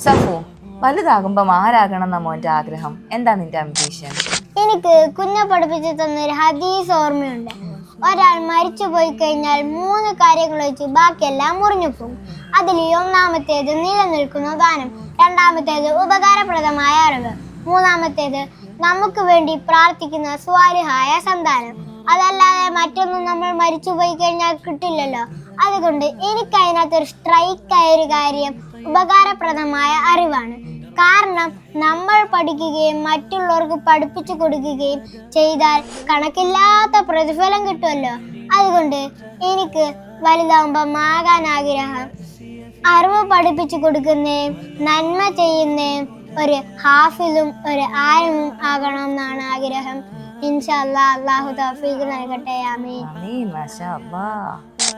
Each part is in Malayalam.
സഫു, വലുതാകുമ്പം ആരാകണം മോന്റെ ആഗ്രഹം? എന്താ നിന്റെ അംബീഷൻ? എനിക്ക് കുഞ്ഞെ പഠിപ്പിച്ചു തന്നൊരു ഹദീസ് ഓർമ്മയുണ്ട്. ഒരാൾ മരിച്ചു പോയി കഴിഞ്ഞാൽ 3 കാര്യങ്ങൾ വെച്ച് ബാക്കിയെല്ലാം മുറിഞ്ഞു പോകും. അതിൽ ഒന്നാമത്തേത് നിലനിൽക്കുന്ന ദാനം, രണ്ടാമത്തേത് ഉപകാരപ്രദമായ അറിവ്, മൂന്നാമത്തേത് നമുക്ക് വേണ്ടി പ്രാർത്ഥിക്കുന്ന സ്വാലിഹായ സന്താനം. അതല്ലാതെ മറ്റൊന്നും നമ്മൾ മരിച്ചു പോയി കഴിഞ്ഞാൽ കിട്ടില്ലല്ലോ. അതുകൊണ്ട് എനിക്ക് അതിനകത്തൊരു സ്ട്രൈക്കായ ഒരു കാര്യം ഉപകാരപ്രദമായ അറിവാണ്. കാരണം നമ്മൾ പഠിക്കുകയും മറ്റുള്ളവർക്ക് പഠിപ്പിച്ചു കൊടുക്കുകയും ചെയ്താൽ കണക്കില്ലാത്ത പ്രതിഫലം കിട്ടുമല്ലോ. അതുകൊണ്ട് എനിക്ക് വലുതാവുമ്പം ആകാൻ ആഗ്രഹം അറിവ് പഠിപ്പിച്ചു കൊടുക്കുന്നതും നന്മ ചെയ്യുന്നതും ഒരു ഹാഫിലും ഒരു ആലിമും ആകണം എന്നാണ് ആഗ്രഹം. ഇൻഷാ അല്ലാഹ്, അല്ലാഹു തൗഫീഖ് നൽകട്ടെ. ആമീൻ.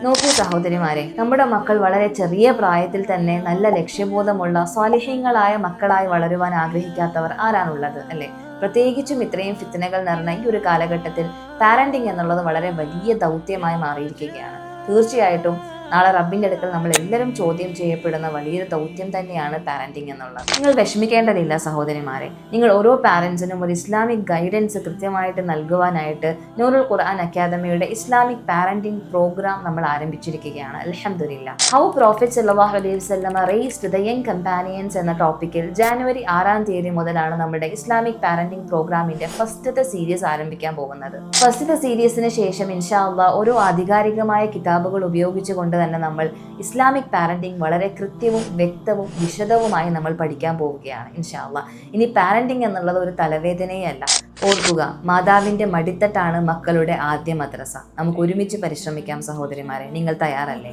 നോക്കൂ സഹോദരിമാരെ, നമ്മുടെ മക്കൾ വളരെ ചെറിയ പ്രായത്തിൽ തന്നെ നല്ല ലക്ഷ്യബോധമുള്ള സ്വാലിഹീങ്ങളായ മക്കളായി വളരുവാൻ ആഗ്രഹിക്കാത്തവർ ആരാണുള്ളത് അല്ലേ? പ്രത്യേകിച്ചും ഇത്രയും ഫിത്നകൾ നിറഞ്ഞ ഈ ഒരു കാലഘട്ടത്തിൽ പാരന്റിങ് എന്നുള്ളത് വളരെ വലിയ ദൗത്യമായി മാറിയിരിക്കുകയാണ്. തീർച്ചയായിട്ടും നാളെ റബ്ബിന്റെ അടുക്കൽ നമ്മൾ എല്ലാവരും ചോദ്യം ചെയ്യപ്പെടുന്ന വലിയൊരു ദൗത്യം തന്നെയാണ് പാരന്റിങ് എന്നുള്ളത്. നിങ്ങൾ വിഷമിക്കേണ്ടതില്ല സഹോദരിമാരെ. നിങ്ങൾ ഓരോ പാരന്റ്സിനും ഒരു ഇസ്ലാമിക് ഗൈഡൻസ് കൃത്യമായിട്ട് നൽകുവാനായിട്ട് നൂറുൽ ഖുർആൻ അക്കാദമിയുടെ ഇസ്ലാമിക് പാരന്റിങ് പ്രോഗ്രാം നമ്മൾ ആരംഭിച്ചിരിക്കുകയാണ്. അൽഹംദുലില്ലാ. ഹൗ പ്രോഫറ്റ് സല്ലല്ലാഹു അലൈഹി വസല്ലമ റേസ്ഡ് ദ യങ് കമ്പാനിയൻസ് എന്ന ടോപ്പിക്കിൽ ജനുവരി 6-ാം തീയതി മുതലാണ് നമ്മുടെ ഇസ്ലാമിക് പാരന്റിങ് പ്രോഗ്രാമിന്റെ ഫസ്റ്റത്തെ സീരീസ് ആരംഭിക്കാൻ പോകുന്നത്. ഫസ്റ്റത്തെ സീരീസിന് ശേഷം ഇൻഷാ അല്ലാഹ് ഓരോ ആധികാരികമായ കിതാബുകൾ ഉപയോഗിച്ചുകൊണ്ട് തന്നെ നമ്മൾ ഇസ്ലാമിക് പാരന്റിങ് വളരെ കൃത്യവും വ്യക്തവും വിശദവുമായി നമ്മൾ പഠിക്കാൻ പോവുകയാണ് ഇൻഷാ അല്ലാഹ്. ഇനി പാരന്റിങ് എന്നുള്ളത് ഒരു തലവേദനയല്ല. ഓർക്കുക, മാതാവിന്റെ മടിത്തട്ടാണ് മക്കളുടെ ആദ്യ മദ്രസ. നമുക്ക് ഒരുമിച്ച് പരിശ്രമിക്കാം സഹോദരിമാരെ. നിങ്ങൾ തയ്യാറല്ലേ?